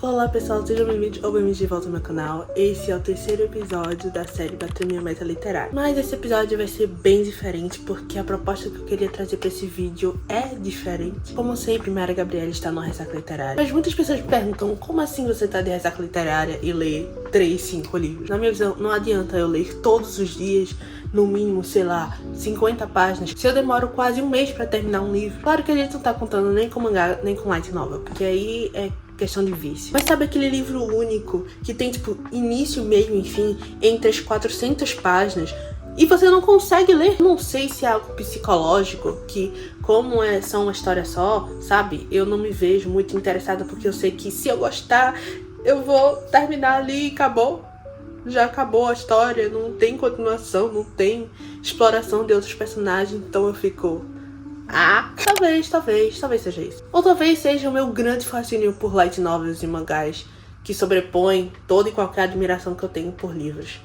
Olá pessoal, sejam bem-vindos ou bem-vindos de volta ao meu canal. Esse é o terceiro episódio da série Bateu Minha Meta Literária. Mas esse episódio vai ser bem diferente porque a proposta que eu queria trazer pra esse vídeo é diferente. Como sempre, Mayara Gabriela está no Ressaca Literária. Mas muitas pessoas me perguntam, como assim você tá de Ressaca Literária e lê 3, 5 livros? Na minha visão, não adianta eu ler todos os dias, no mínimo, sei lá, 50 páginas, se eu demoro quase um mês pra terminar um livro. Claro que a gente não tá contando nem com mangá, nem com light novel, porque aí é questão de vício. Mas sabe aquele livro único que tem tipo início, meio e fim entre as 400 páginas e você não consegue ler? Não sei se é algo psicológico, que como é só uma história só, sabe? Eu não me vejo muito interessada porque eu sei que se eu gostar, eu vou terminar ali e acabou. Já acabou a história, não tem continuação, não tem exploração de outros personagens, então eu fico... talvez seja isso. Ou talvez seja o meu grande fascínio por light novels e mangás, que sobrepõe toda e qualquer admiração que eu tenho por livros.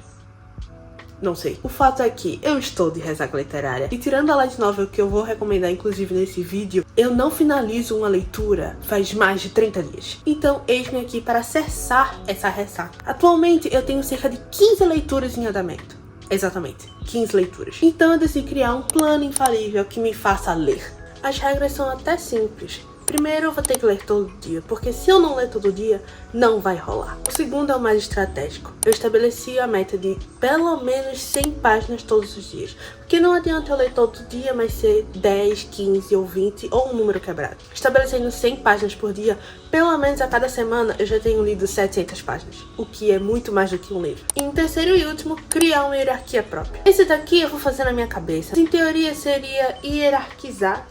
Não sei. O fato é que eu estou de ressaca literária. E tirando a light novel que eu vou recomendar inclusive nesse vídeo, eu não finalizo uma leitura faz mais de 30 dias. Então eis-me aqui para cessar essa ressaca. Atualmente eu tenho cerca de 15 leituras em andamento. Exatamente, 15 leituras. Então eu decidi criar um plano infalível que me faça ler. As regras são até simples. Primeiro eu vou ter que ler todo dia, porque se eu não ler todo dia, não vai rolar. O segundo é o mais estratégico. Eu estabeleci a meta de pelo menos 100 páginas todos os dias. Porque não adianta eu ler todo dia, mas ser 10, 15 ou 20 ou um número quebrado. Estabelecendo 100 páginas por dia, pelo menos a cada semana eu já tenho lido 700 páginas. O que é muito mais do que um livro. E em terceiro e último, criar uma hierarquia própria. Esse daqui eu vou fazer na minha cabeça. Em teoria seria hierarquizar.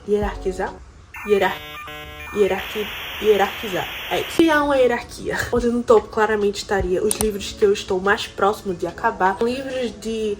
É isso. Criar uma hierarquia, onde no topo claramente estaria os livros que eu estou mais próximo de acabar. Livros de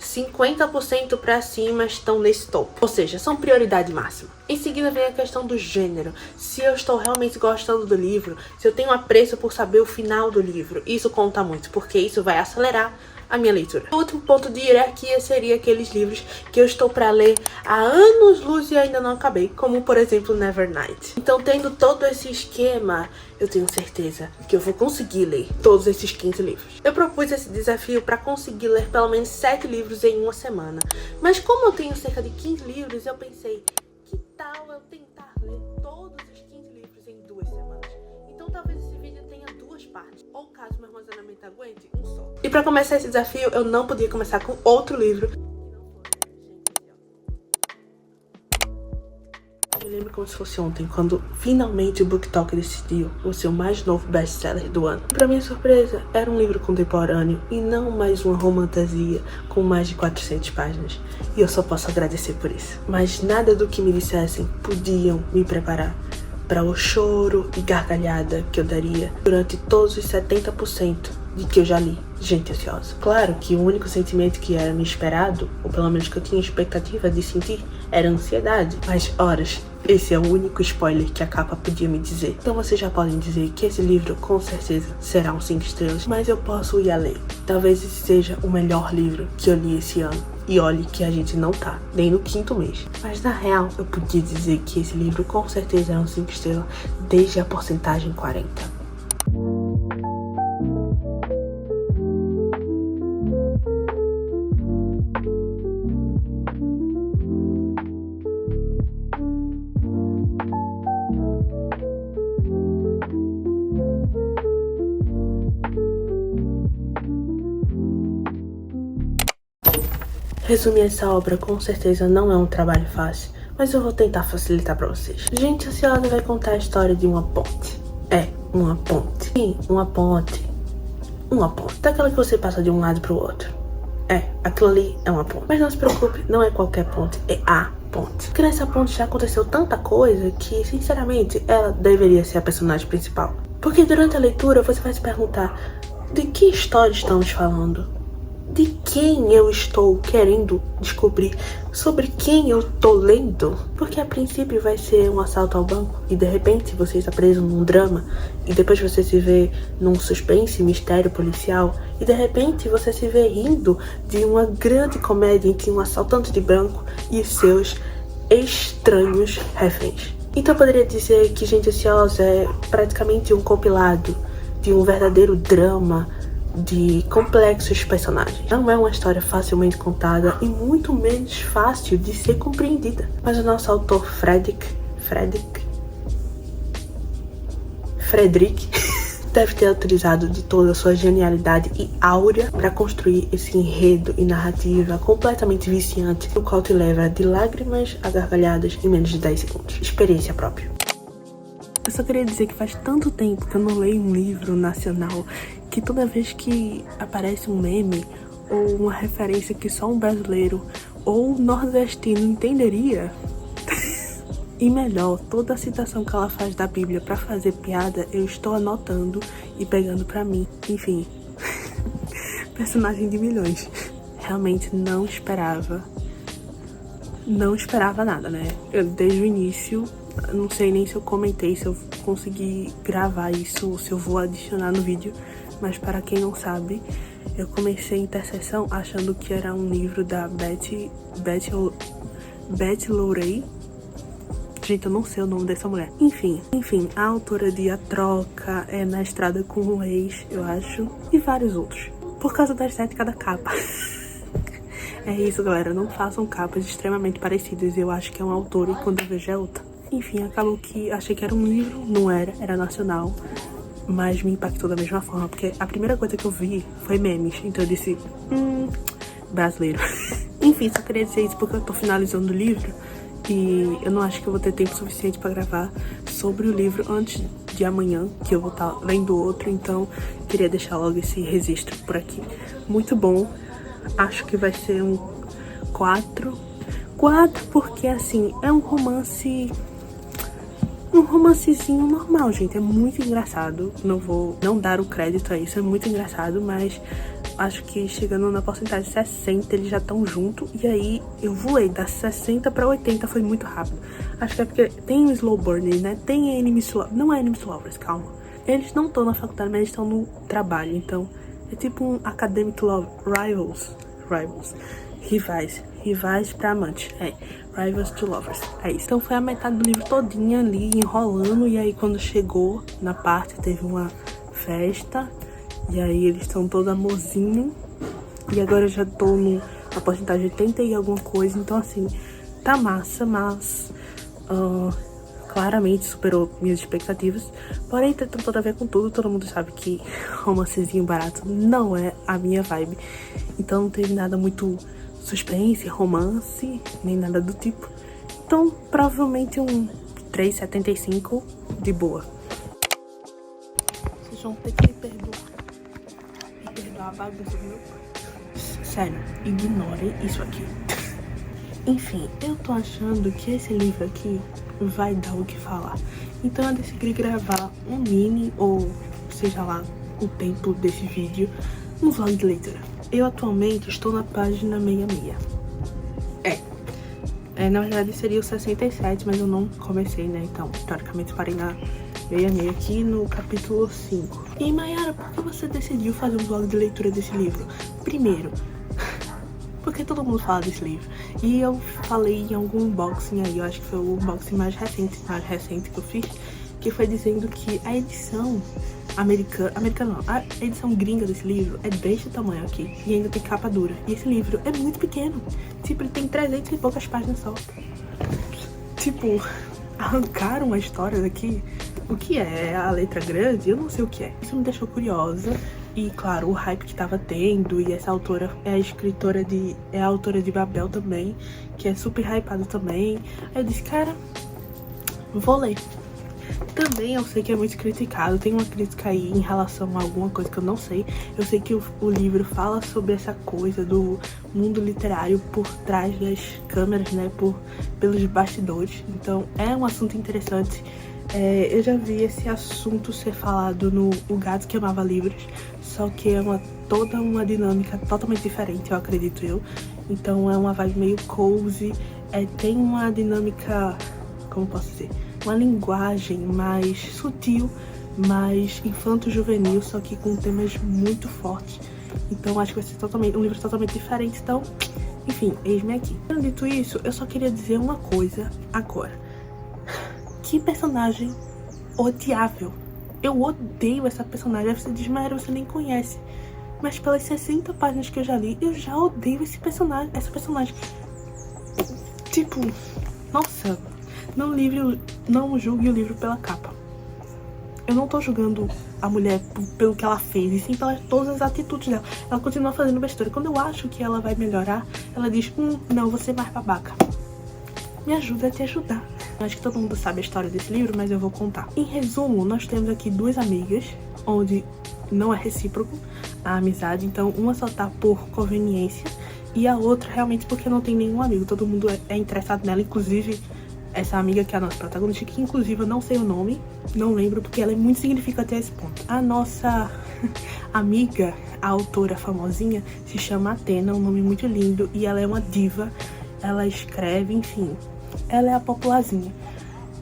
50% pra cima estão nesse topo, ou seja, são prioridade máxima. Em seguida vem a questão do gênero. Se eu estou realmente gostando do livro, se eu tenho apreço por saber o final do livro, isso conta muito, porque isso vai acelerar a minha leitura. O último ponto de hierarquia seria aqueles livros que eu estou para ler há anos-luz e ainda não acabei, como por exemplo Nevernight. Então, tendo todo esse esquema, eu tenho certeza que eu vou conseguir ler todos esses 15 livros. Eu propus esse desafio para conseguir ler pelo menos 7 livros em uma semana. Mas como eu tenho cerca de 15 livros, eu pensei, que tal eu tentar ler todos os 15 livros em 2 semanas? Então talvez esse vídeo tenha 2 partes, ou caso meu armazenamento aguente, um só. E pra começar esse desafio, eu não podia começar com outro livro. Eu me lembro como se fosse ontem, quando finalmente o BookTok decidiu o seu mais novo best-seller do ano. Pra minha surpresa, era um livro contemporâneo e não mais uma romantasia com mais de 400 páginas. E eu só posso agradecer por isso. Mas nada do que me dissessem podiam me preparar para o choro e gargalhada que eu daria durante todos os 70% de que eu já li. Gente ansiosa. Claro que o único sentimento que era me esperado, ou pelo menos que eu tinha expectativa de sentir, era ansiedade. Mas, horas, esse é o único spoiler que a capa podia me dizer. Então vocês já podem dizer que esse livro com certeza será um 5 estrelas, mas eu posso ir além. Talvez esse seja o melhor livro que eu li esse ano. E olhe que a gente não tá nem no 5º mês. Mas na real, eu podia dizer que esse livro com certeza é um 5 estrelas desde a porcentagem 40. Resumir essa obra com certeza não é um trabalho fácil, mas eu vou tentar facilitar pra vocês. Gente Ansiosa vai contar a história de uma ponte. Uma ponte. Sim, uma ponte. Uma ponte. Daquela que você passa de um lado pro outro. Aquilo ali é uma ponte. Mas não se preocupe, não é qualquer ponte, é a ponte. Porque nessa ponte já aconteceu tanta coisa que, sinceramente, ela deveria ser a personagem principal. Porque durante a leitura você vai se perguntar, de que história estamos falando? De quem eu estou querendo descobrir? Sobre quem eu tô lendo? Porque a princípio vai ser um assalto ao banco e de repente você está preso num drama e depois você se vê num suspense, mistério policial e de repente você se vê rindo de uma grande comédia em que um assaltante de banco e seus estranhos reféns. Então eu poderia dizer que Gente Ociosa é praticamente um compilado de um verdadeiro drama de complexos personagens. Não é uma história facilmente contada e muito menos fácil de ser compreendida. Mas o nosso autor Frederick deve ter utilizado de toda a sua genialidade e áurea para construir esse enredo e narrativa completamente viciante, o qual te leva de lágrimas a gargalhadas em menos de 10 segundos. Experiência própria. Eu só queria dizer que faz tanto tempo que eu não leio um livro nacional que toda vez que aparece um meme ou uma referência que só um brasileiro ou nordestino entenderia, e melhor, toda a citação que ela faz da Bíblia pra fazer piada, eu estou anotando e pegando pra mim. Enfim, personagem de milhões. Realmente não esperava nada, né? Eu, desde o início, não sei nem se eu comentei, se eu consegui gravar isso, se eu vou adicionar no vídeo, mas para quem não sabe, eu comecei Intercessão achando que era um livro da Betty Lowray. Gente, eu não sei o nome dessa mulher. Enfim, a autora de A Troca, Na Estrada com o Ex, eu acho, e vários outros. Por causa da estética da capa. É isso, galera, não façam capas extremamente parecidas. Eu acho que é uma autora e quando eu vejo é outra. Enfim, acabou que achei que era um livro, não era nacional, mas me impactou da mesma forma, porque a primeira coisa que eu vi foi memes, então eu disse, brasileiro. Enfim, só queria dizer isso porque eu tô finalizando o livro e eu não acho que eu vou ter tempo suficiente pra gravar sobre o livro antes de amanhã, que eu vou estar lendo outro, então queria deixar logo esse registro por aqui. Muito bom, acho que vai ser um 4 porque assim, é um romancezinho normal, gente, é muito engraçado, não vou não dar o crédito a isso, é muito engraçado, mas acho que chegando na porcentagem 60 eles já estão juntos, e aí eu voei, das 60 pra 80 foi muito rápido. Acho que é porque tem o Slow Burn, né, tem Enemies to Lovers, não é Enemies to Lovers, calma. Eles não estão na faculdade, mas eles estão no trabalho, então é tipo um Academic Love, rivais pra amantes, Rivals to Lovers, é isso. Então foi a metade do livro todinha ali, enrolando, e aí quando chegou na parte, teve uma festa, e aí eles estão todo amorzinho, e agora eu já tô na porcentagem 80 e alguma coisa, então assim, tá massa, mas claramente superou minhas expectativas, porém tem tudo a ver com tudo, todo mundo sabe que romancezinho barato não é a minha vibe, então não teve nada muito suspense, romance, nem nada do tipo. Então, provavelmente um 3,75 de boa. Vocês vão ter que me perdoar a bagunça do meu pai. Sério, ignorem isso aqui. Enfim, eu tô achando que esse livro aqui vai dar o que falar. Então eu decidi gravar um mini, ou seja lá o tempo desse vídeo, um vlog de leitura. Eu atualmente estou na página 66. Na verdade seria o 67, mas eu não comecei, né? Então, teoricamente parei na 66 aqui no capítulo 5. E Mayara, por que você decidiu fazer um vlog de leitura desse livro? Primeiro, porque todo mundo fala desse livro. E eu falei em algum unboxing aí, eu acho que foi o unboxing mais recente que eu fiz, que foi dizendo que a edição a edição gringa desse livro é deste tamanho aqui, e ainda tem capa dura. E esse livro é muito pequeno, tipo, ele tem 300 e poucas páginas só. Tipo, arrancaram a história daqui. O que é a letra grande? Eu não sei o que é. Isso me deixou curiosa. E claro, o hype que tava tendo, e essa autora é a autora de Babel também, que é super hypada também. Aí eu disse, cara, vou ler. Também eu sei que é muito criticado, tem uma crítica aí em relação a alguma coisa que eu não sei. Eu sei que o livro fala sobre essa coisa do mundo literário por trás das câmeras, né, pelos bastidores. Então é um assunto interessante. Eu já vi esse assunto ser falado no O Gato que Amava Livros, só que é toda uma dinâmica totalmente diferente, eu acredito. Então é uma vibe meio cozy, tem uma dinâmica, como posso dizer, uma linguagem mais sutil, mais infanto-juvenil, só que com temas muito fortes. Então acho que vai ser um livro totalmente diferente. Então, enfim, eis-me aqui. Tendo dito isso, eu só queria dizer uma coisa agora. Que personagem odiável. Eu odeio essa personagem. Aí você diz, Mayra, você nem conhece. Mas pelas 60 páginas que eu já li, eu já odeio esse personagem, essa personagem. Tipo, nossa, não julgue o livro pela capa. Eu não tô julgando a mulher pelo que ela fez, e sim pelas todas as atitudes dela. Ela continua fazendo besteira. Quando eu acho que ela vai melhorar, ela diz, não, vou ser mais babaca. Me ajuda a te ajudar. Acho que todo mundo sabe a história desse livro, mas eu vou contar. Em resumo, nós temos aqui duas amigas, onde não é recíproco a amizade. Então, uma só tá por conveniência e a outra realmente porque não tem nenhum amigo. Todo mundo é interessado nela, inclusive essa amiga que é a nossa protagonista, que inclusive eu não sei o nome, não lembro, porque ela é muito significativa até esse ponto. A nossa amiga, a autora famosinha, se chama Athena, um nome muito lindo, e ela é uma diva. Ela escreve, enfim, ela é a popularzinha.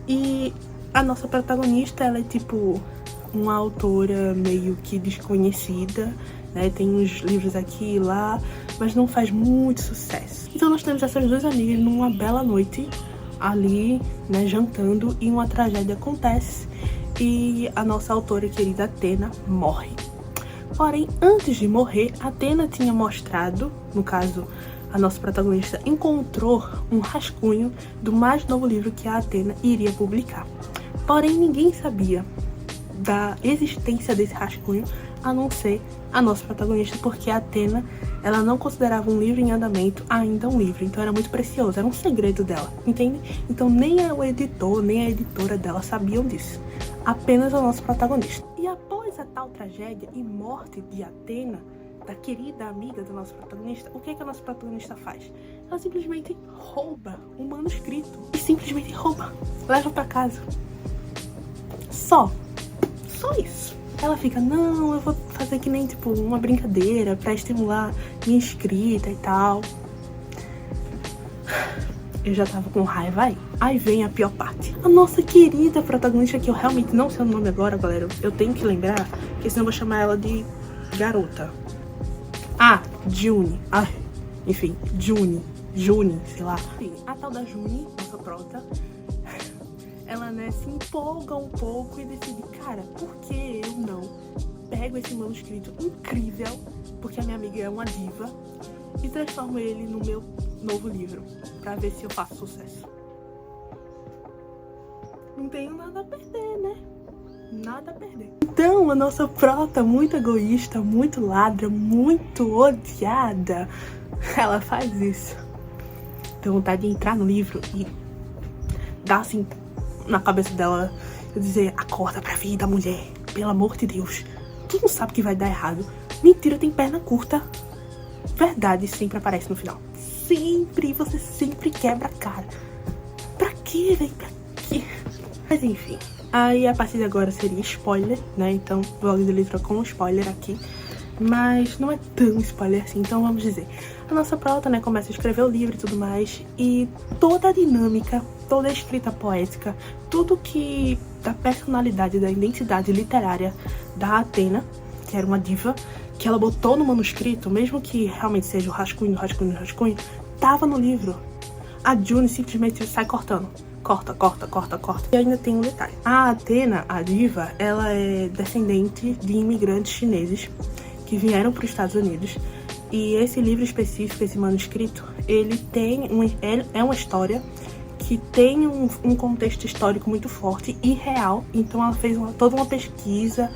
E a nossa protagonista, ela é tipo uma autora meio que desconhecida, né? Tem uns livros aqui e lá, mas não faz muito sucesso. Então nós temos essas duas amigas numa bela noite, ali, né, jantando, e uma tragédia acontece e a nossa autora querida Athena morre. Porém, antes de morrer, Athena tinha mostrado, no caso, a nossa protagonista encontrou um rascunho do mais novo livro que a Athena iria publicar. Porém, ninguém sabia da existência desse rascunho, a não ser a nossa protagonista, porque a Athena, ela não considerava um livro em andamento ainda um livro, então era muito precioso, era um segredo dela, entende? Então nem o editor, nem a editora dela sabiam disso, apenas a nossa protagonista. E após a tal tragédia e morte de Athena, da querida amiga da nossa protagonista, o que é que a nossa protagonista faz? Ela simplesmente rouba um manuscrito, e simplesmente rouba, leva pra casa. Só isso. Ela fica, não, eu vou fazer que nem, tipo, uma brincadeira pra estimular minha escrita e tal. Eu já tava com raiva aí. Aí vem a pior parte. A nossa querida protagonista, que eu realmente não sei o nome agora, galera. Eu tenho que lembrar, porque senão eu vou chamar ela de garota. June. Enfim, June, sei lá. Enfim, a tal da June, nossa prota, ela, né, se empolga um pouco e decide, cara, por que eu não pego esse manuscrito incrível, porque a minha amiga é uma diva, e transformo ele no meu novo livro, pra ver se eu faço sucesso. Não tenho nada a perder, né? Nada a perder. Então, a nossa prota, muito egoísta, muito ladra, muito odiada, ela faz isso. Tenho vontade de entrar no livro e dar assim na cabeça dela e dizer, acorda pra vida, mulher, pelo amor de Deus. Tu não sabe que vai dar errado. Mentira tem perna curta. Verdade sempre aparece no final. Sempre, você sempre quebra a cara. Pra quê, velho? Pra quê? Mas enfim. Aí a partir de agora seria spoiler, né? Então, vlog do livro com spoiler aqui. Mas não é tão spoiler assim, então vamos dizer. A nossa prota, né, começa a escrever o livro e tudo mais. E toda a dinâmica, toda a escrita poética, tudo que da personalidade, da identidade literária da Athena, que era uma diva, que ela botou no manuscrito, mesmo que realmente seja o rascunho, tava no livro. A June simplesmente sai cortando. Corta. E ainda tem um detalhe. A Athena, a diva, ela é descendente de imigrantes chineses que vieram para os Estados Unidos. E esse livro específico, esse manuscrito, ele tem é uma história que tem um contexto histórico muito forte e real. Então ela fez toda uma pesquisa,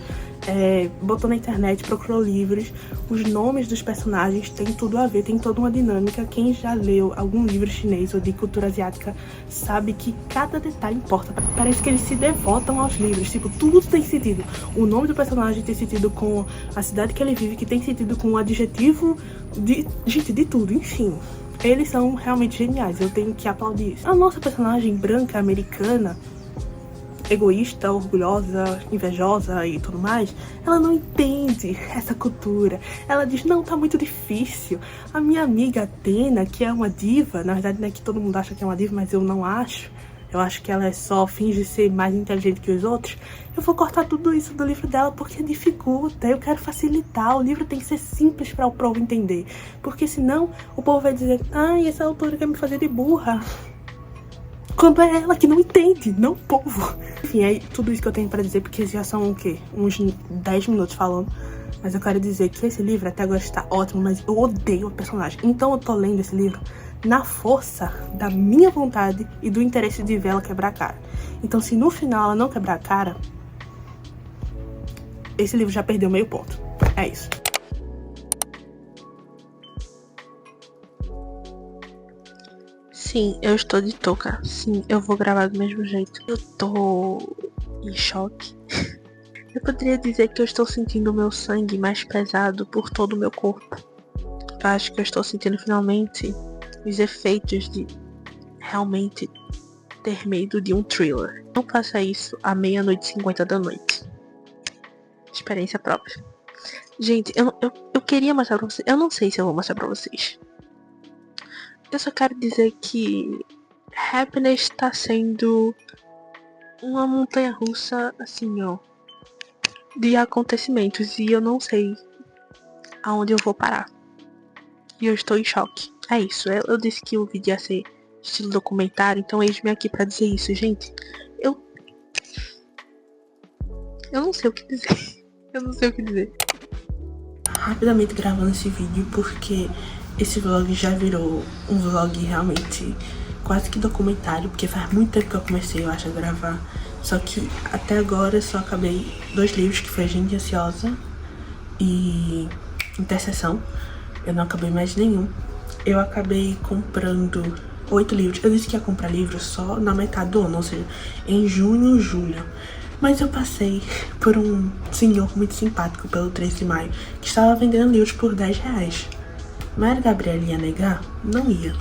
botou na internet, procurou livros, os nomes dos personagens tem tudo a ver, tem toda uma dinâmica. Quem já leu algum livro chinês ou de cultura asiática sabe que cada detalhe importa. Parece que eles se devotam aos livros, tipo, tudo tem sentido. O nome do personagem tem sentido com a cidade que ele vive, que tem sentido com o adjetivo de tudo, enfim. Eles são realmente geniais, eu tenho que aplaudir isso. A nossa personagem branca, americana, egoísta, orgulhosa, invejosa e tudo mais, ela não entende essa cultura. Ela diz, não, tá muito difícil. A minha amiga Athena, que é uma diva, na verdade não é que todo mundo acha que é uma diva, mas eu não acho. Eu acho que ela é só finge ser mais inteligente que os outros. Eu vou cortar tudo isso do livro dela porque dificulta. Eu quero facilitar. O livro tem que ser simples para o povo entender. Porque senão o povo vai dizer, ai, essa autora quer me fazer de burra. quando é ela que não entende, não o povo. Enfim, é tudo isso que eu tenho pra dizer, porque já são o quê? Uns 10 minutos falando. Mas eu quero dizer que esse livro até agora está ótimo, mas eu odeio o personagem. Então eu tô lendo esse livro na força da minha vontade e do interesse de ver ela quebrar a cara. Então se no final ela não quebrar a cara, esse livro já perdeu meio ponto. É isso. Sim, eu estou de touca. Sim, eu vou gravar do mesmo jeito. Eu tô em choque. Eu poderia dizer que eu estou sentindo o meu sangue mais pesado por todo o meu corpo. Eu acho que eu estou sentindo finalmente os efeitos de realmente ter medo de um thriller. Não faça isso à 00:50 da noite. Experiência própria. Gente, eu queria mostrar pra vocês. Eu não sei se eu vou mostrar pra vocês. Eu só quero dizer que Happiness tá sendo uma montanha russa, assim, ó, de acontecimentos. E eu não sei aonde eu vou parar. E eu estou em choque. É isso. Eu disse que o vídeo ia ser estilo documentário, então eis-me aqui pra dizer isso, gente. Eu não sei o que dizer. Eu não sei o que dizer. Rapidamente gravando esse vídeo porque esse vlog já virou um vlog realmente quase que documentário, porque faz muito tempo que eu comecei, eu acho, a gravar. Só que até agora eu só acabei 2 livros, que foi Gente Ansiosa e Interseção. Eu não acabei mais nenhum. Eu acabei comprando 8 livros. Eu disse que ia comprar livros só na metade do ano, ou seja, em junho, julho. Mas eu passei por um senhor muito simpático pelo 3 de maio, que estava vendendo livros por R$10. Mas a Gabriela ia negar? Não ia.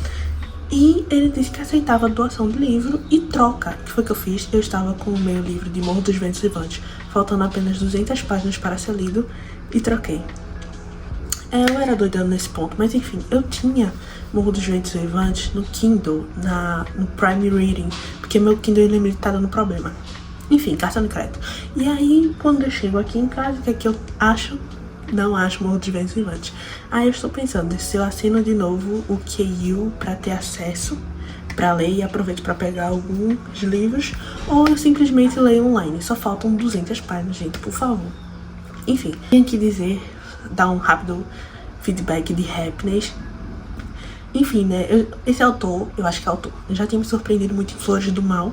E ele disse que aceitava doação de livro e troca. O que foi que eu fiz? Eu estava com o meu livro de Morro dos Ventos Vivantes, faltando apenas 200 páginas para ser lido, e troquei. Eu era doidando nesse ponto, mas enfim, eu tinha Morro dos Ventos Vivantes no Kindle, no Prime Reading, porque meu Kindle Unlimited tá dando problema. Enfim, cartão de crédito. E aí, quando eu chego aqui em casa, o que é que eu acho? Não acho Morro dos Ventos Vivantes. Aí eu estou pensando se eu assino de novo o KU pra ter acesso pra ler e aproveito pra pegar alguns livros, ou eu simplesmente leio online. Só faltam 200 páginas, gente, por favor. Enfim, tenho que dizer, dar um rápido feedback de Happiness. Enfim, né, esse autor, eu acho que é autor, eu já tinha me surpreendido muito em Flores do Mal,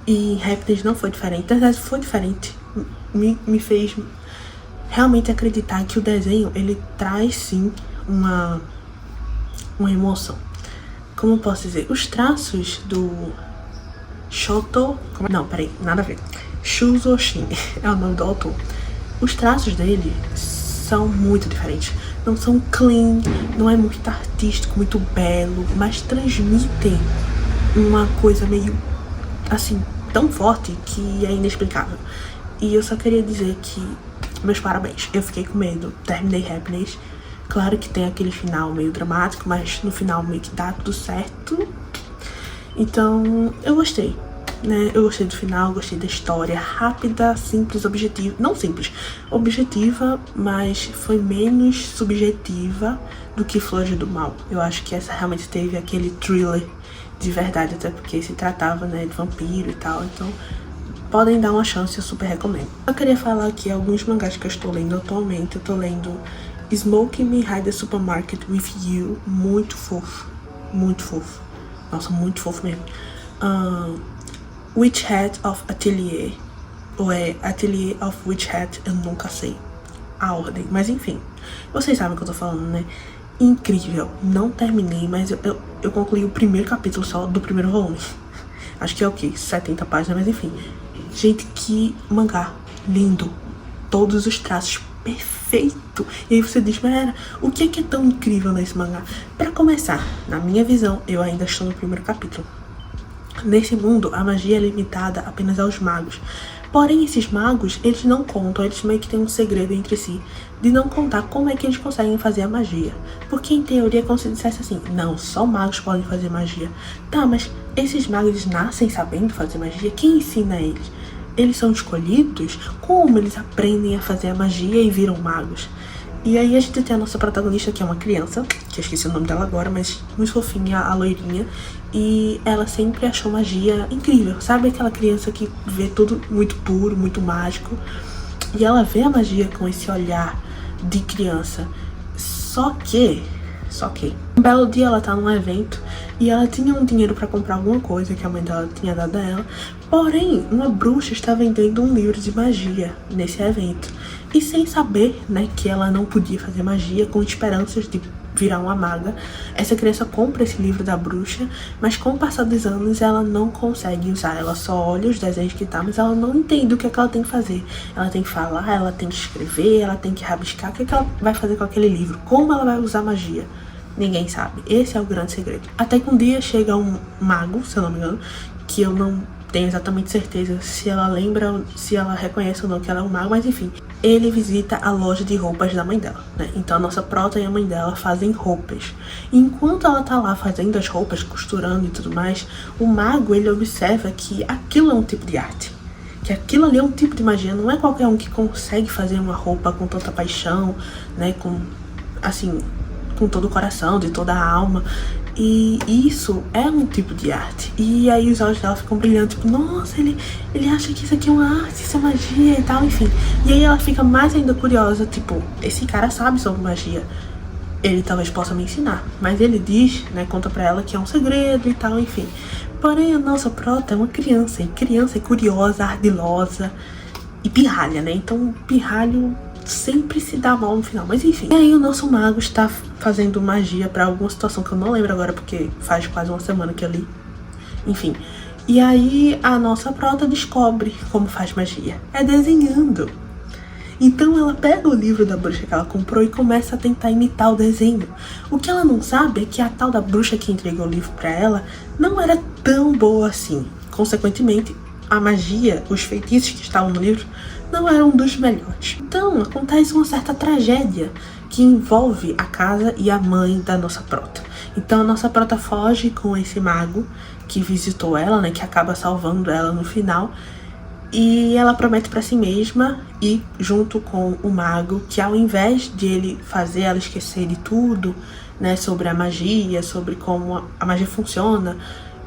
e Happiness não foi diferente. Na verdade, foi diferente. Me fez realmente acreditar que o desenho, ele traz sim uma emoção. Como eu posso dizer? Os traços do Shoto... Não, peraí, nada a ver. Shuzo Shin é o nome do autor. Os traços dele são muito diferentes. Não são clean, não é muito artístico, muito belo, mas transmitem uma coisa meio, assim, tão forte que é inexplicável. E eu só queria dizer que meus parabéns. Eu fiquei com medo, terminei Happiness. Claro que tem aquele final meio dramático, mas no final meio que dá tudo certo. Então, eu gostei, né? Eu gostei do final, gostei da história. Rápida, simples, objetiva. Não simples, objetiva, mas foi menos subjetiva do que Flores do Mal. Eu acho que essa realmente teve aquele thriller de verdade, até porque se tratava, né, de vampiro e tal. Então, podem dar uma chance, eu super recomendo. Eu queria falar aqui alguns mangás que eu estou lendo atualmente. Eu tô lendo Smoking Behind the Supermarket with You, muito fofo, muito fofo. Nossa, muito fofo mesmo. Witch Hat of Atelier, ou é Atelier of Witch Hat, eu nunca sei a ordem, mas enfim, vocês sabem o que eu tô falando, né? Incrível, não terminei, mas eu concluí o primeiro capítulo só do primeiro volume. Acho que é o quê? 70 páginas, mas enfim. Gente, que mangá lindo. Todos os traços perfeito. E aí você diz, mas o que é tão incrível nesse mangá? Pra começar, na minha visão, eu ainda estou no primeiro capítulo. Nesse mundo, a magia é limitada apenas aos magos. Porém, esses magos, eles não contam, eles meio que têm um segredo entre si, de não contar como é que eles conseguem fazer a magia. Porque, em teoria, é como se dissesse assim, não, só magos podem fazer magia. Tá, mas esses magos nascem sabendo fazer magia? Quem ensina eles? Eles são escolhidos? Como eles aprendem a fazer a magia e viram magos? E aí a gente tem a nossa protagonista, que é uma criança, que eu esqueci o nome dela agora, mas muito fofinha, a loirinha. E ela sempre achou magia incrível, sabe? Aquela criança que vê tudo muito puro, muito mágico. E ela vê a magia com esse olhar de criança. Só que um belo dia ela tá num evento e ela tinha um dinheiro pra comprar alguma coisa que a mãe dela tinha dado a ela. Porém, uma bruxa está vendendo um livro de magia nesse evento. E sem saber, né, que ela não podia fazer magia, com esperanças de virar uma maga, essa criança compra esse livro da bruxa, mas com o passar dos anos ela não consegue usar. Ela só olha os desenhos que tá, mas ela não entende o que é que ela tem que fazer. Ela tem que falar, ela tem que escrever, ela tem que rabiscar. O que é que ela vai fazer com aquele livro? Como ela vai usar magia? Ninguém sabe. Esse é o grande segredo. Até que um dia chega um mago, se eu não me engano, que eu não tenho exatamente certeza se ela lembra, se ela reconhece ou não que ela é um mago, mas enfim. Ele visita a loja de roupas da mãe dela, né? Então a nossa prota e a mãe dela fazem roupas. E enquanto ela tá lá fazendo as roupas, costurando e tudo mais, o mago, ele observa que aquilo é um tipo de arte. Que aquilo ali é um tipo de magia. Não é qualquer um que consegue fazer uma roupa com tanta paixão, né? Com, assim, com todo o coração, de toda a alma. E isso é um tipo de arte. E aí os olhos dela ficam brilhando, tipo, nossa, ele acha que isso aqui é uma arte, isso é magia e tal, enfim. E aí ela fica mais ainda curiosa, tipo, esse cara sabe sobre magia, ele talvez possa me ensinar. Mas ele diz, né, conta pra ela que é um segredo e tal, enfim. Porém, a nossa prota é uma criança, e criança é curiosa, ardilosa e pirralha, né? Então, pirralho sempre se dá mal no final, mas enfim. E aí o nosso mago está fazendo magia pra alguma situação que eu não lembro agora, porque faz quase uma semana que eu li. Enfim. E aí a nossa prota descobre como faz magia. É desenhando. Então ela pega o livro da bruxa que ela comprou e começa a tentar imitar o desenho. O que ela não sabe é que a tal da bruxa que entregou o livro pra ela não era tão boa assim. Consequentemente, a magia, os feitiços que estavam no livro, não eram dos melhores. Então acontece uma certa tragédia que envolve a casa e a mãe da nossa prota. Então a nossa prota foge com esse mago que visitou ela, né, que acaba salvando ela no final. E ela promete pra si mesma ir junto com o mago, que ao invés de ele fazer ela esquecer de tudo, né, sobre a magia, sobre como a magia funciona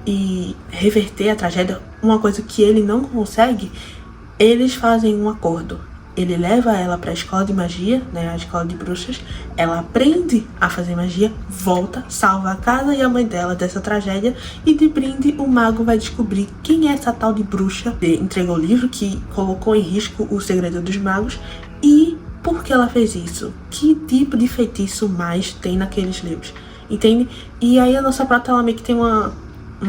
e reverter a tragédia, uma coisa que ele não consegue, eles fazem um acordo. Ele leva ela pra escola de magia, né, a escola de bruxas. Ela aprende a fazer magia, volta, salva a casa e a mãe dela dessa tragédia. E de brinde, o mago vai descobrir quem é essa tal de bruxa que entregou o livro, que colocou em risco o segredo dos magos. E por que ela fez isso? Que tipo de feitiço mais tem naqueles livros? Entende? E aí a nossa prota, ela meio que tem uma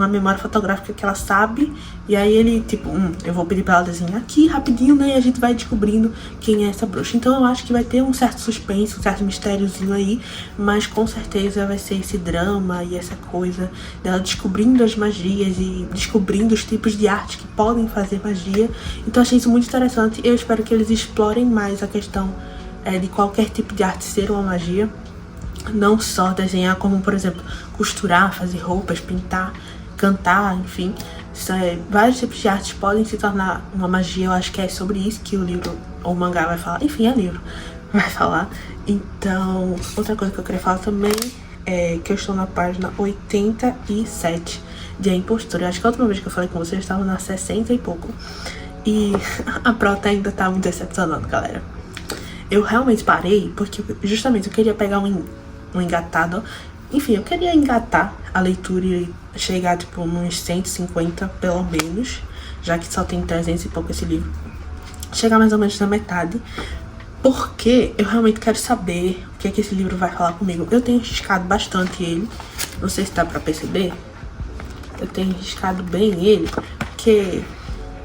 memória fotográfica que ela sabe, e aí ele, tipo, eu vou pedir pra ela desenhar aqui rapidinho, né, e a gente vai descobrindo quem é essa bruxa. Então eu acho que vai ter um certo suspense, um certo mistériozinho aí, mas com certeza vai ser esse drama e essa coisa dela descobrindo as magias e descobrindo os tipos de arte que podem fazer magia. Então eu achei isso muito interessante. Eu espero que eles explorem mais a questão de qualquer tipo de arte ser uma magia, não só desenhar, como por exemplo costurar, fazer roupas, pintar, cantar, enfim. Vários tipos de artes podem se tornar uma magia. Eu acho que é sobre isso que o livro ou o mangá vai falar. Enfim, é livro, vai falar. Então, outra coisa que eu queria falar também é que eu estou na página 87 de A Impostora. Eu acho que a última vez que eu falei com vocês, eu estava na 60 e pouco. E a prota ainda tá me decepcionando, galera. Eu realmente parei porque justamente eu queria pegar um engatado. Enfim, eu queria engatar a leitura e chegar, tipo, uns 150, pelo menos, já que só tem 300 e pouco esse livro. Chegar mais ou menos na metade, porque eu realmente quero saber o que é que esse livro vai falar comigo. Eu tenho riscado bastante ele, não sei se dá pra perceber. Eu tenho riscado bem ele, porque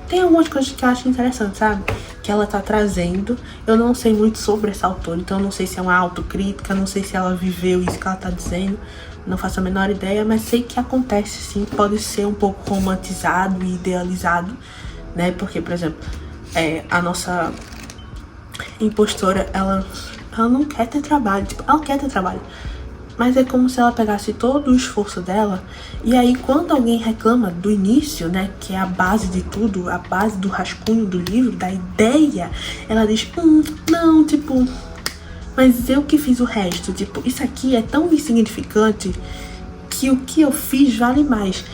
tem algumas coisas que eu acho interessante, sabe? Que ela tá trazendo. Eu não sei muito sobre essa autora, então eu não sei se é uma autocrítica, não sei se ela viveu isso que ela tá dizendo, não faço a menor ideia, mas sei que acontece sim, pode ser um pouco romantizado e idealizado, né? Porque, por exemplo, a nossa impostora, ela não quer ter trabalho, tipo, ela quer ter trabalho, mas é como se ela pegasse todo o esforço dela, e aí quando alguém reclama do início, né, que é a base de tudo, a base do rascunho do livro, da ideia, ela diz, não, tipo, mas eu que fiz o resto. Tipo, isso aqui é tão insignificante que o que eu fiz vale mais.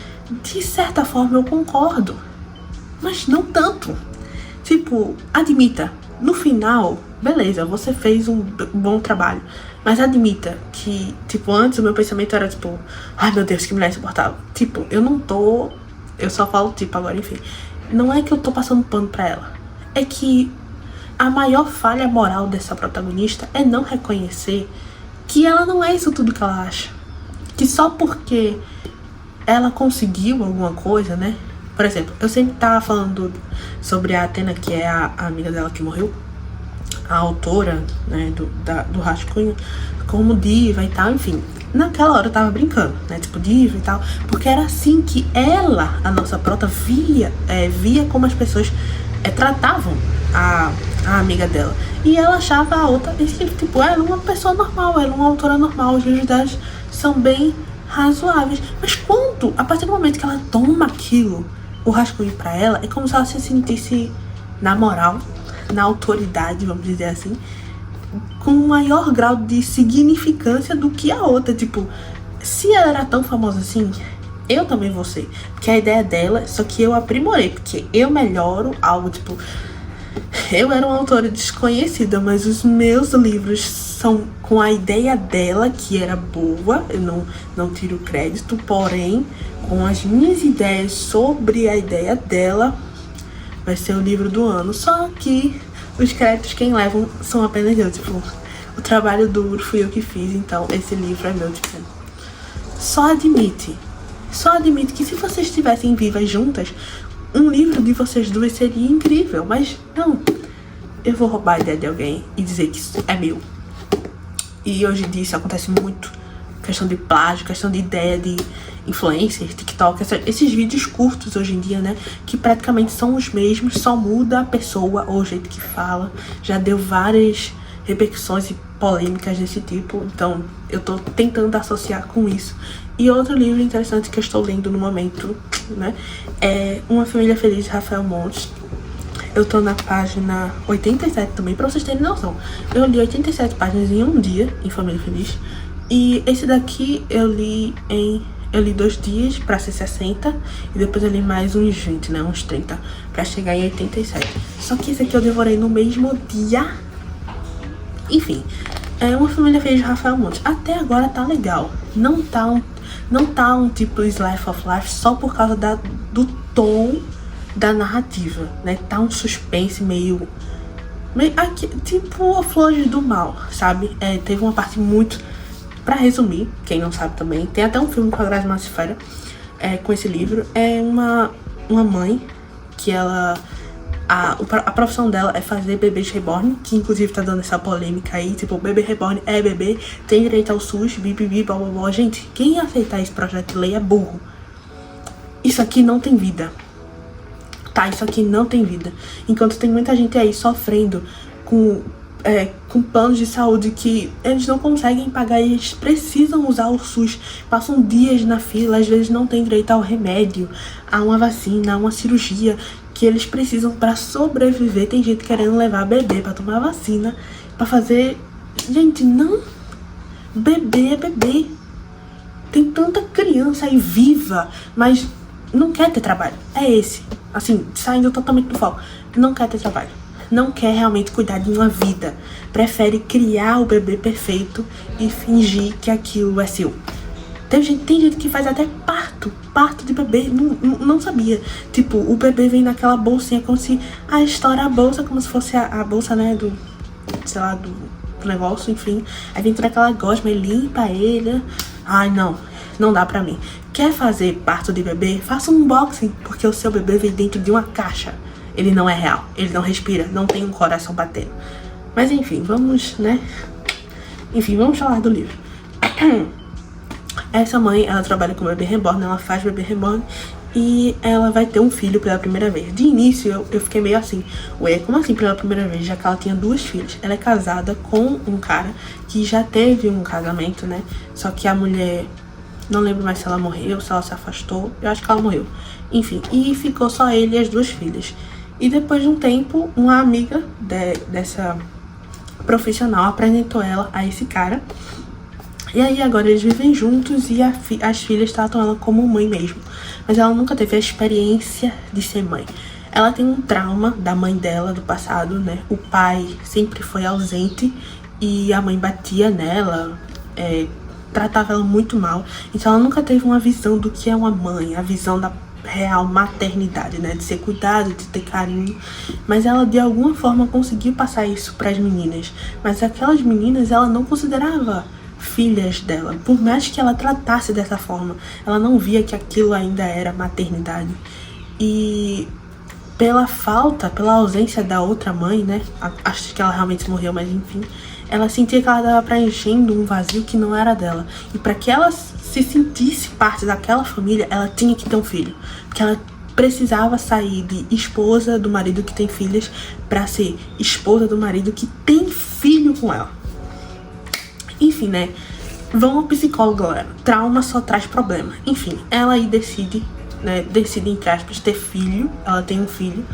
De certa forma eu concordo, mas não tanto. Tipo, admita, no final, beleza, você fez um bom trabalho, mas admita que, tipo, antes o meu pensamento era tipo, ai meu Deus, que mulher insuportável. Tipo, eu só falo tipo agora, enfim. Não é que eu tô passando pano pra ela, é que a maior falha moral dessa protagonista é não reconhecer que ela não é isso tudo que ela acha. Que só porque ela conseguiu alguma coisa, né? Por exemplo, eu sempre tava falando sobre a Athena, que é a amiga dela que morreu, a autora, né, do Rascunho, como diva e tal, enfim. Naquela hora eu tava brincando, né, tipo diva e tal, porque era assim que ela, a nossa prota, via como as pessoas tratavam a amiga dela. E ela achava a outra, tipo, ela é uma pessoa normal, ela é uma autora normal, os livros delas são bem razoáveis. Mas quando, a partir do momento que ela toma aquilo, o Rascunho pra ela, é como se ela se sentisse na moral, na autoridade, vamos dizer assim, com um maior grau de significância do que a outra. Tipo, se ela era tão famosa assim, eu também vou ser. Porque a ideia dela, só que eu aprimorei, porque eu melhoro algo, tipo, eu era uma autora desconhecida, mas os meus livros são com a ideia dela, que era boa, eu não tiro crédito, porém, com as minhas ideias sobre a ideia dela, vai ser o livro do ano. Só que os créditos quem levam são apenas eu, tipo, o trabalho duro fui eu que fiz, então esse livro é meu, tipo. Só admite que se vocês estivessem vivas juntas, um livro de vocês duas seria incrível, mas não. Eu vou roubar a ideia de alguém e dizer que isso é meu. E hoje em dia isso acontece muito. Questão de plágio, questão de ideia de influencer, TikTok, esses vídeos curtos hoje em dia, né? Que praticamente são os mesmos, só muda a pessoa ou o jeito que fala. Já deu várias repercussões e polêmicas desse tipo, então eu tô tentando associar com isso. E outro livro interessante que eu estou lendo no momento, né, é Uma Família Feliz, de Rafael Montes. Eu tô na página 87 também, pra vocês terem noção. Eu li 87 páginas em um dia, em Família Feliz. E esse daqui eu li 2 dias pra ser 60. E depois eu li mais uns 20, né, uns 30, pra chegar em 87. Só que esse aqui eu devorei no mesmo dia. Enfim, é Uma Família Feliz, de Rafael Montes. Até agora tá legal. Não tá um tipo Slice of Life só por causa do tom da narrativa, né? Tá um suspense meio aqui, tipo Flores do Mal, sabe? Teve uma parte muito... Pra resumir, quem não sabe também, tem até um filme com a Grazi Massafera com esse livro. É uma mãe que ela... A profissão dela é fazer bebês reborn, que inclusive tá dando essa polêmica aí, tipo, bebê reborn é bebê, tem direito ao SUS, bibibi, blá blá blá. Gente, quem aceitar esse projeto de lei é burro. Isso aqui não tem vida. Tá, isso aqui não tem vida. Enquanto tem muita gente aí sofrendo com planos de saúde que eles não conseguem pagar e eles precisam usar o SUS, passam dias na fila, às vezes não tem direito ao remédio, a uma vacina, a uma cirurgia que eles precisam pra sobreviver. Tem gente querendo levar bebê pra tomar vacina, pra fazer... Gente, não. Bebê é bebê. Tem tanta criança aí viva, mas não quer ter trabalho. É esse. Assim, saindo totalmente do foco. Não quer ter trabalho. Não quer realmente cuidar de uma vida. Prefere criar o bebê perfeito e fingir que aquilo é seu. Tem gente que faz até parto de bebê, não sabia. Tipo, o bebê vem naquela bolsinha como se... estoura a bolsa como se fosse a bolsa, né, do... sei lá, do negócio, enfim. Aí vem toda aquela gosma e limpa ele. Ai, não dá pra mim. Quer fazer parto de bebê? Faça um unboxing, porque o seu bebê vem dentro de uma caixa. Ele não é real, ele não respira, não tem um coração batendo. Mas enfim, vamos, né? Enfim, vamos falar do livro. Essa mãe, ela trabalha com bebê reborn, ela faz bebê reborn e ela vai ter um filho pela primeira vez. De início, eu fiquei meio assim, ué, como assim pela primeira vez? Já que ela tinha 2 filhas. Ela é casada com um cara que já teve um casamento, né? Só que a mulher, não lembro mais se ela morreu, se ela se afastou. Eu acho que ela morreu. Enfim, e ficou só ele e as 2 filhas. E depois de um tempo, uma amiga dessa profissional apresentou ela a esse cara. E aí agora eles vivem juntos e as filhas tratam ela como mãe mesmo. Mas ela nunca teve a experiência de ser mãe. Ela tem um trauma da mãe dela do passado, né? O pai sempre foi ausente e a mãe batia nela, tratava ela muito mal. Então ela nunca teve uma visão do que é uma mãe, a visão da real maternidade, né? De ser cuidado, de ter carinho. Mas ela de alguma forma conseguiu passar isso para as meninas. Mas aquelas meninas ela não considerava filhas dela. Por mais que ela tratasse dessa forma, ela não via que aquilo ainda era maternidade. E pela ausência da outra mãe, né? Acho que ela realmente morreu, mas enfim. Ela sentia que ela estava preenchendo um vazio que não era dela. E para que ela se sentisse parte daquela família, ela tinha que ter um filho. Porque ela precisava sair de esposa do marido que tem filhas para ser esposa do marido que tem filho com ela. Enfim, né? Vão ao psicólogo, galera. Trauma só traz problema. Enfim, ela aí decide, entre aspas, ter filho. Ela tem um filho.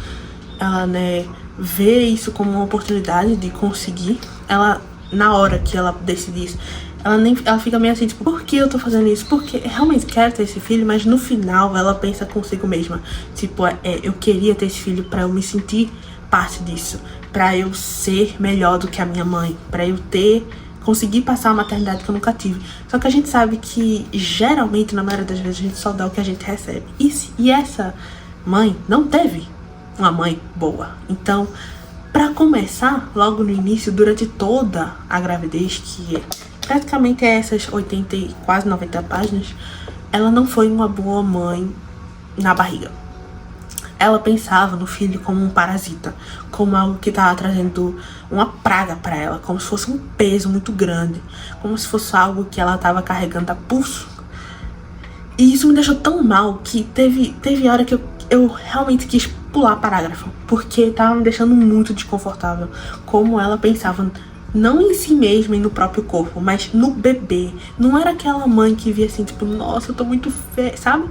Ela, né, vê isso como uma oportunidade de conseguir. Ela, na hora que ela decide isso, ela fica meio assim, tipo, por que eu tô fazendo isso? Porque eu realmente quero ter esse filho, mas no final ela pensa consigo mesma. Tipo, eu queria ter esse filho pra eu me sentir parte disso. Pra eu ser melhor do que a minha mãe. Pra eu conseguir passar a maternidade que eu nunca tive. Só que a gente sabe que, geralmente, na maioria das vezes, a gente só dá o que a gente recebe. E essa mãe não teve uma mãe boa. Então, pra começar, logo no início, durante toda a gravidez, que praticamente é essas 80 e quase 90 páginas, ela não foi uma boa mãe na barriga. Ela pensava no filho como um parasita, como algo que estava trazendo uma praga para ela, como se fosse um peso muito grande, como se fosse algo que ela estava carregando a pulso. E isso me deixou tão mal que teve hora que eu realmente quis pular parágrafo, porque estava me deixando muito desconfortável como ela pensava, não em si mesma e no próprio corpo, mas no bebê. Não era aquela mãe que via assim, tipo, nossa, eu tô muito feia, sabe?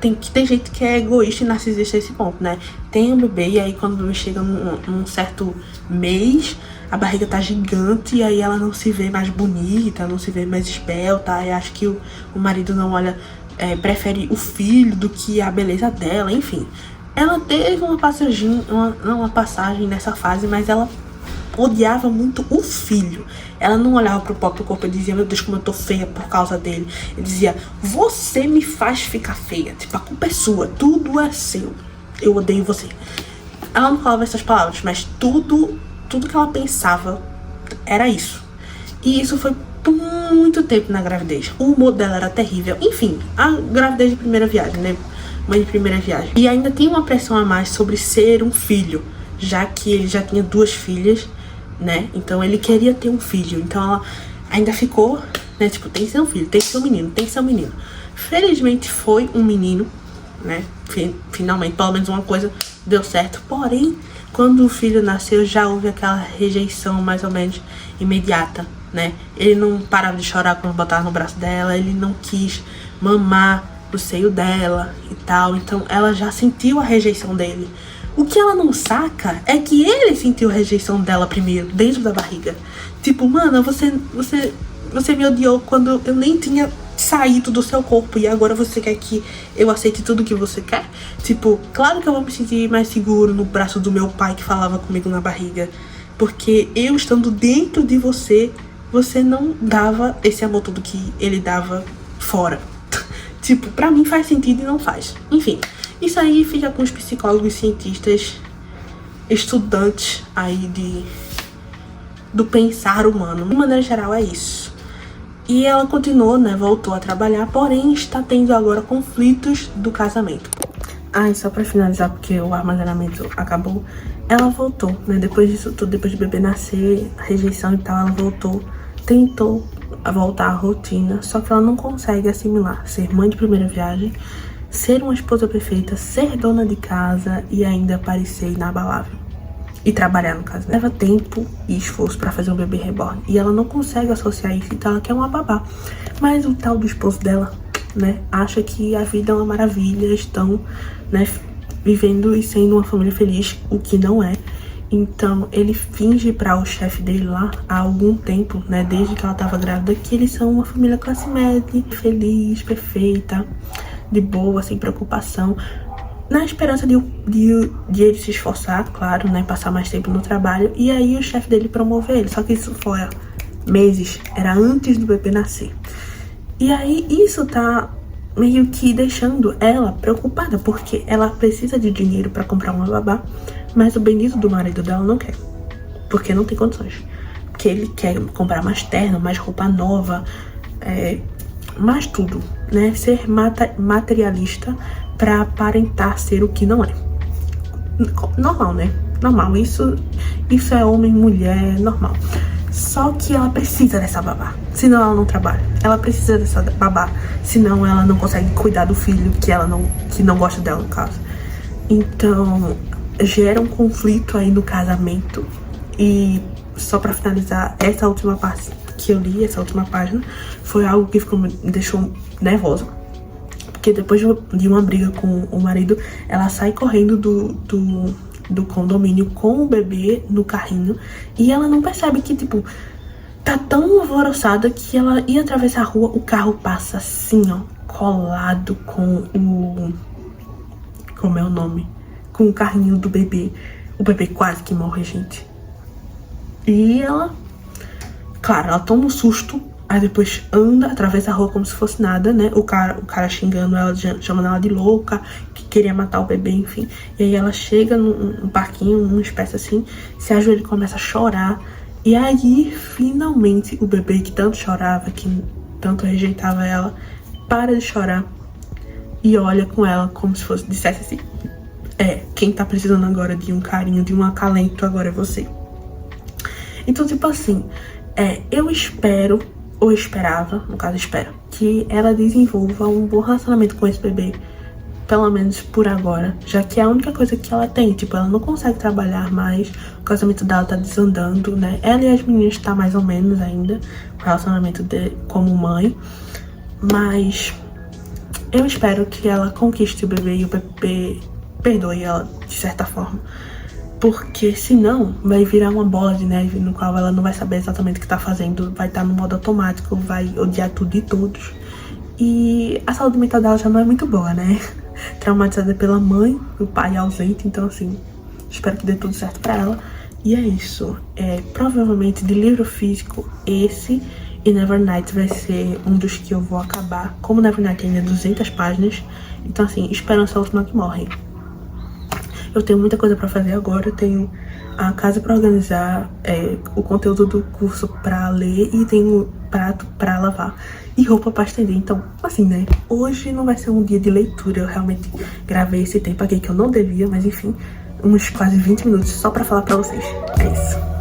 Tem gente que é egoísta e narcisista a esse ponto, né? Tem um bebê e aí quando o bebê chega num certo mês, a barriga tá gigante e aí ela não se vê mais bonita, não se vê mais esbelta, e acho que o marido não olha, prefere o filho do que a beleza dela, enfim. Ela teve uma passagem nessa fase, mas ela odiava muito o filho. Ela não olhava pro próprio corpo e dizia, meu Deus, como eu tô feia por causa dele. Ele dizia, você me faz ficar feia. Tipo, a culpa é sua, tudo é seu. Eu odeio você. Ela não falava essas palavras, mas tudo que ela pensava era isso. E isso foi por muito tempo na gravidez. O humor dela era terrível. Enfim, a gravidez de primeira viagem, né? Mãe de primeira viagem. E ainda tem uma pressão a mais sobre ser um filho, já que ele já tinha 2 filhas, né? Então ele queria ter um filho. Então ela ainda ficou, né? Tipo, tem que ser um filho, tem que ser um menino, tem que ser um menino. Felizmente foi um menino, né? Finalmente, pelo menos uma coisa deu certo. Porém, quando o filho nasceu, já houve aquela rejeição mais ou menos imediata, né? Ele não parava de chorar quando botava no braço dela, ele não quis mamar no seio dela e tal. Então ela já sentiu a rejeição dele. O que ela não saca é que ele sentiu a rejeição dela primeiro, dentro da barriga. Tipo, mano, você me odiou quando eu nem tinha saído do seu corpo e agora você quer que eu aceite tudo que você quer? Tipo, claro que eu vou me sentir mais seguro no braço do meu pai que falava comigo na barriga. Porque eu estando dentro de você, você não dava esse amor todo que ele dava fora. Tipo, pra mim faz sentido e não faz. Enfim, isso aí fica com os psicólogos, cientistas, estudantes aí do pensar humano. De maneira geral é isso. E ela continuou, né, voltou a trabalhar, porém está tendo agora conflitos do casamento. E só pra finalizar, porque o armazenamento acabou, ela voltou, né, depois disso tudo, depois de bebê nascer, rejeição e tal, ela voltou, tentou voltar à rotina, só que ela não consegue assimilar ser mãe de primeira viagem, ser uma esposa perfeita, ser dona de casa e ainda parecer inabalável. E trabalhar, no caso. Leva tempo e esforço pra fazer um bebê reborn. E ela não consegue associar isso, então ela quer uma babá. Mas o tal do esposo dela, né, acha que a vida é uma maravilha, estão, né, vivendo e sendo uma família feliz, o que não é. Então, ele finge para o chefe dele lá, há algum tempo, né, desde que ela tava grávida, que eles são uma família classe média, feliz, perfeita, de boa, sem preocupação, na esperança de ele se esforçar, claro, né, passar mais tempo no trabalho, e aí o chefe dele promover ele. Só que isso foi há meses, era antes do bebê nascer. E aí isso tá meio que deixando ela preocupada, porque ela precisa de dinheiro pra comprar uma babá, mas o bendito do marido dela não quer, porque não tem condições. Porque ele quer comprar mais terno, mais roupa nova, mais tudo, né? Ser materialista pra aparentar ser o que não é. Normal, né? Normal, isso é homem, mulher, normal. Só que ela precisa dessa babá, senão ela não trabalha. Ela precisa dessa babá, senão ela não consegue cuidar do filho que não gosta dela, no caso. Então, gera um conflito aí no casamento. E só pra finalizar, essa última parte que eu li, essa última página, foi algo que me deixou nervosa. Porque depois de uma briga com o marido, ela sai correndo do condomínio com o bebê no carrinho, e ela não percebe que, tipo, tá tão alvoroçada que ela ia atravessar a rua, o carro passa assim, ó, colado com como é o nome? Com o carrinho do bebê. O bebê quase que morre, gente. E ela, claro, ela toma um susto, aí depois anda, atravessa a rua como se fosse nada, né? O cara xingando ela, chamando ela de louca, que queria matar o bebê, enfim. E aí ela chega num parquinho, numa espécie assim, se ajoelha e começa a chorar. E aí, finalmente, o bebê que tanto chorava, que tanto rejeitava ela, para de chorar e olha com ela como se fosse, dissesse assim: quem tá precisando agora de um carinho, de um acalento, agora é você. Então, tipo assim, eu espero, ou esperava, no caso espero, que ela desenvolva um bom relacionamento com esse bebê, pelo menos por agora, já que é a única coisa que ela tem. Tipo, ela não consegue trabalhar mais, o casamento dela tá desandando, né? Ela e as meninas tá mais ou menos ainda, o relacionamento como mãe, mas eu espero que ela conquiste o bebê e o bebê perdoe ela, de certa forma. Porque senão vai virar uma bola de neve no qual ela não vai saber exatamente o que tá fazendo, vai estar no modo automático, vai odiar tudo e todos. E a saúde mental dela já não é muito boa, né? Traumatizada pela mãe, o pai ausente, então assim, espero que dê tudo certo pra ela. E é isso. Provavelmente de livro físico, esse e Nevernight vai ser um dos que eu vou acabar. Como Nevernight ainda é 200 páginas, então assim, Esperança é a última que morre. Eu tenho muita coisa pra fazer agora, eu tenho a casa pra organizar, o conteúdo do curso pra ler e tenho prato pra lavar e roupa pra estender. Então, assim, né, hoje não vai ser um dia de leitura, eu realmente gravei esse tempo aqui que eu não devia, mas enfim, uns quase 20 minutos só pra falar pra vocês. É isso.